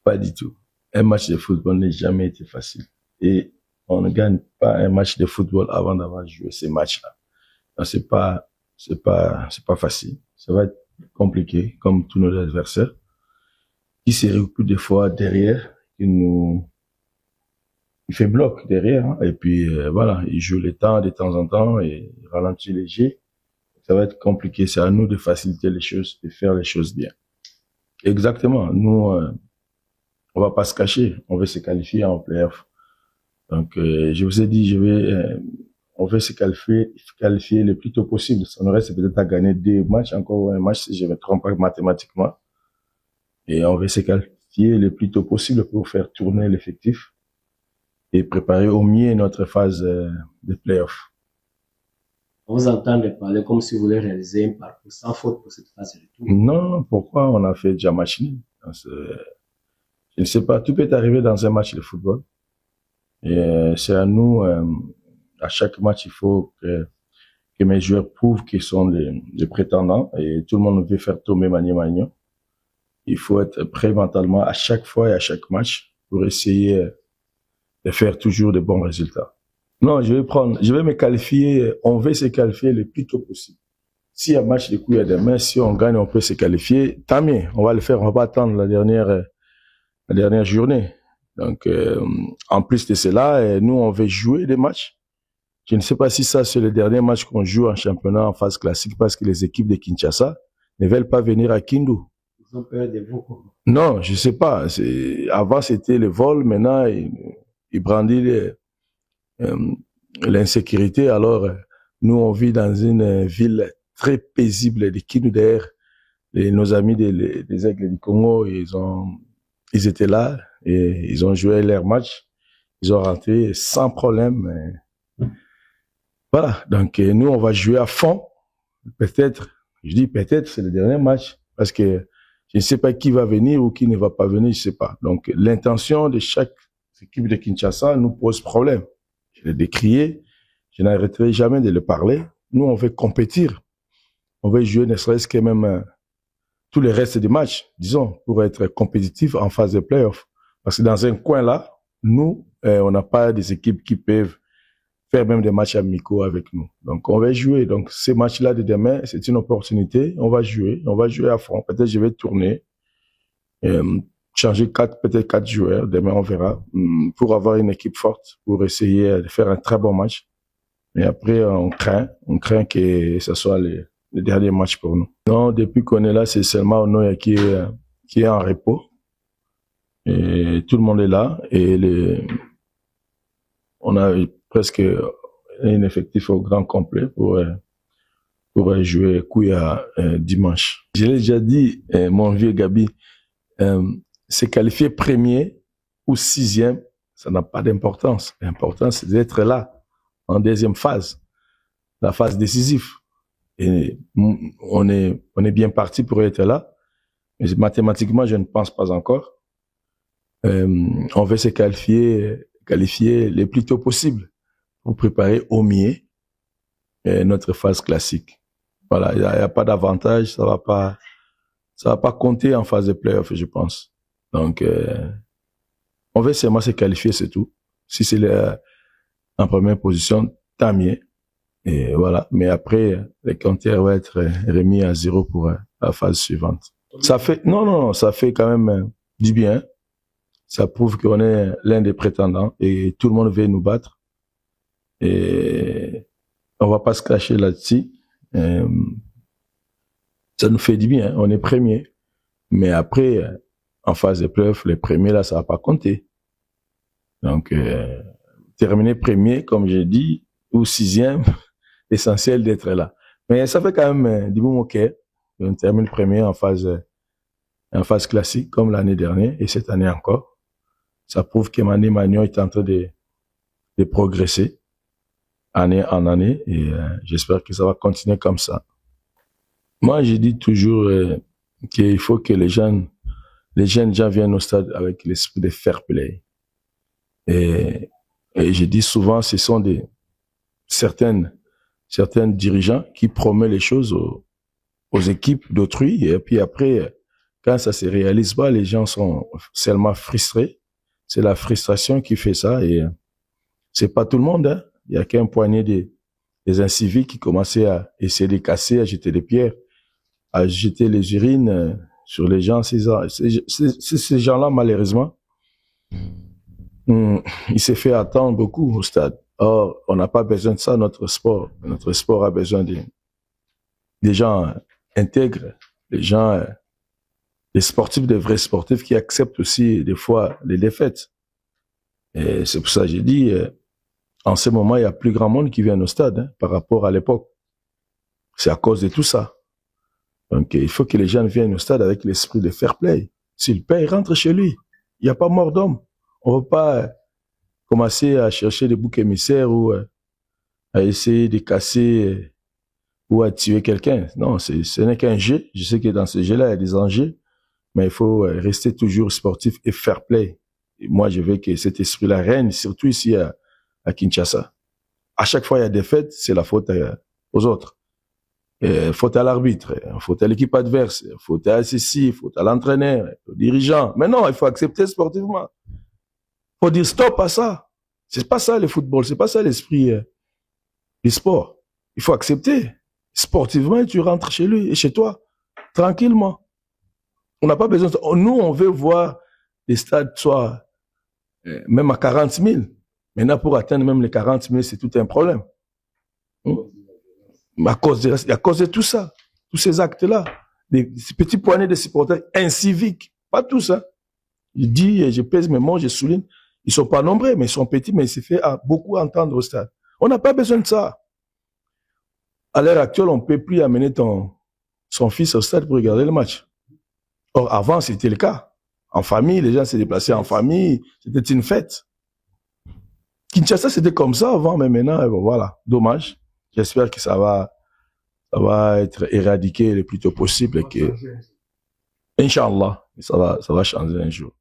Pas du tout. Un match de football n'a jamais été facile. Et on ne gagne pas un match de football avant d'avoir joué ces matchs-là. Donc, c'est pas facile. Ça va être compliqué, comme tous nos adversaires, qui se regroupent des fois derrière, il fait bloc derrière, hein, et puis voilà, il joue le temps de temps en temps et il ralentit les jets. Ça va être compliqué. C'est à nous de faciliter les choses, de faire les choses bien. Exactement. Nous, on va pas se cacher. On veut se qualifier en play-off. Donc, je vous ai dit, on veut se qualifier le plus tôt possible. Ça nous reste peut-être à gagner 2 matchs, encore un match si je me trompe pas mathématiquement. Et on veut se qualifier le plus tôt possible pour faire tourner l'effectif et préparer au mieux notre phase de play-off. On vous entend parler comme si vous voulez réaliser un parcours sans faute pour cette phase de retour. Non, pourquoi on a fait déjà match nul? Je ne sais pas, tout peut arriver dans un match de football. Et c'est à nous, à chaque match, il faut que mes joueurs prouvent qu'ils sont les prétendants et tout le monde veut faire tomber Magno. Il faut être prêt mentalement à chaque fois et à chaque match pour essayer de faire toujours de bons résultats. Non, je vais me qualifier, on veut se qualifier le plus tôt possible. S'il y a match de coups et demain, si on gagne, on peut se qualifier, tant mieux, on va le faire, on va pas attendre la dernière journée. Donc, en plus de cela, nous, on veut jouer des matchs. Je ne sais pas si ça, c'est le dernier match qu'on joue en championnat en phase classique parce que les équipes de Kinshasa ne veulent pas venir à Kindu. Ils ont peur de vous, quoi. Non, je sais pas. Avant, c'était le vol. Maintenant, ils brandissent l'insécurité. Alors, nous, on vit dans une ville très paisible de Kindu. D'ailleurs, nos amis des Aigles du Congo, ils étaient là et ils ont joué leur match. Ils ont rentré sans problème. Voilà. Donc, nous, on va jouer à fond. Peut-être, je dis peut-être, c'est le dernier match parce que je ne sais pas qui va venir ou qui ne va pas venir, je sais pas. Donc, l'intention de chaque équipe de Kinshasa nous pose problème. Je l'ai décrié. Je n'arrêterai jamais de le parler. Nous, on veut compétir. On veut jouer ne serait-ce que même tous les restes des matchs, disons, pour être compétitif en phase de play-off. Parce que dans un coin là, nous, on n'a pas des équipes qui peuvent faire même des matchs amicaux avec nous. Donc, on va jouer. Donc, ces matchs-là de demain, c'est une opportunité. On va jouer à fond. Peut-être je vais tourner, changer peut-être 4 joueurs. Demain, on verra, pour avoir une équipe forte, pour essayer de faire un très bon match. Et après, on craint que ce soit le dernier match pour nous. Non, depuis qu'on est là, c'est seulement Onoya qui est en repos. Et tout le monde est là. Et on a presque un effectif au grand complet pour jouer Kouya dimanche. Je l'ai déjà dit, mon vieux Gabi, se qualifier premier ou 6e, ça n'a pas d'importance. L'important, c'est d'être là, en deuxième phase, la phase décisive. Et on est bien parti pour être là. Mais mathématiquement, je ne pense pas encore. On veut se qualifier le plus tôt possible pour préparer au mieux notre phase classique. Voilà, il y a pas d'avantage, ça va pas compter en phase de play-off, je pense. Donc, on veut seulement se qualifier, c'est tout. Si c'est en première position, tant mieux. Et voilà. Mais après, les compteurs vont être remis à 0 pour la phase suivante. Ça fait quand même du bien. Ça prouve qu'on est l'un des prétendants et tout le monde veut nous battre. Et on va pas se cacher là-dessus. Ça nous fait du bien. On est premier. Mais après, en phase de play-off, les premiers là, ça va pas compter. Donc, terminer premier, comme j'ai dit, ou 6e, essentiel d'être là. Mais ça fait quand même du bon ok. On termine premier en phase classique, comme l'année dernière, et cette année encore. Ça prouve que Mané Magnon est en train de progresser, année en année, et j'espère que ça va continuer comme ça. Moi, je dis toujours qu'il faut que les jeunes gens viennent au stade avec l'esprit de fair play. Et je dis souvent, ce sont certains dirigeants qui promettent les choses aux équipes d'autrui, et puis après, quand ça se réalise pas, les gens sont seulement frustrés. C'est la frustration qui fait ça et c'est pas tout le monde, hein. Il y a qu'un poignet des inciviques qui commençaient à essayer de casser, à jeter des pierres, à jeter les urines sur les gens. Ces gens-là, malheureusement, il s'est fait attendre beaucoup au stade. Or, on n'a pas besoin de ça, notre sport. Notre sport a besoin des gens intègres, des gens, des sportifs, des vrais sportifs qui acceptent aussi des fois les défaites. Et c'est pour ça que j'ai dit, en ce moment, il y a plus grand monde qui vient au stade, hein, par rapport à l'époque. C'est à cause de tout ça. Donc, il faut que les gens viennent au stade avec l'esprit de fair play. S'il paye, il rentre chez lui. Il n'y a pas mort d'homme. On ne va pas commencer à chercher des boucs émissaires ou à essayer de casser ou à tuer quelqu'un. Non, ce n'est qu'un jeu. Je sais que dans ce jeu-là, il y a des enjeux, mais il faut rester toujours sportif et fair play. Et moi, je veux que cet esprit-là règne, surtout ici à Kinshasa. À chaque fois il y a des défaite, c'est la faute aux autres. Faute à l'arbitre, faute à l'équipe adverse, faute à ceci, faute à l'entraîneur, au dirigeant. Mais non, il faut accepter sportivement. Il faut dire stop à ça. C'est pas ça le football, c'est pas ça l'esprit du sport. Il faut accepter. Sportivement, tu rentres chez lui et chez toi, tranquillement. On n'a pas besoin de... Nous, on veut voir les stades soit même à 40 000. Maintenant, pour atteindre même les 40 000, c'est tout un problème. À cause de tout ça, tous ces actes-là, ces petits poignets de supporters inciviques, pas tous, hein. Je dis, je pèse mes mots, je souligne, ils sont pas nombreux, mais ils sont petits, mais il s'est fait beaucoup entendre au stade. On n'a pas besoin de ça. À l'heure actuelle, on peut plus amener son fils au stade pour regarder le match. Or, avant, c'était le cas. En famille, les gens se déplaçaient en famille, c'était une fête. Kinshasa, c'était comme ça avant, mais maintenant, voilà, dommage. J'espère que ça va être éradiqué le plus tôt possible et que, Inch'Allah, ça va changer un jour.